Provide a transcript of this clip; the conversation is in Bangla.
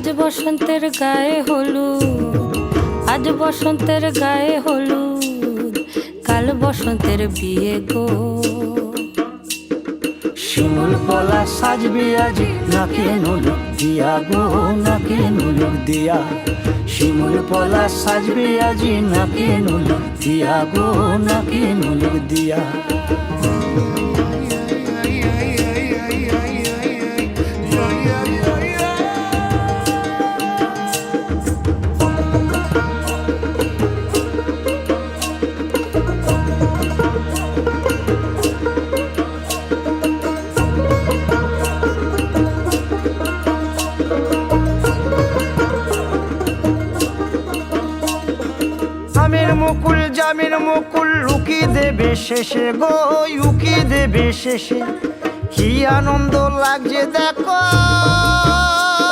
আজ বসন্তের গায়ে হলুদ, আজ বসন্তের গায়ে হলুদ, কাল বসন্তের বিয়ে গো। শিমুল পলা সাজবে আজি নাকে নুলুক দিয়া গো, নাকে নুলুক দিয়া। শিমুল পলা সাজবে আজি নাকে নুলুক দিয়া গো, নাকে নুলুক দিয়া। আমের মুকুল জামের মুকুল লুকি দেবে শেষে গো, লুকি দেবে শেষে। কি আনন্দ লাগছে দেখো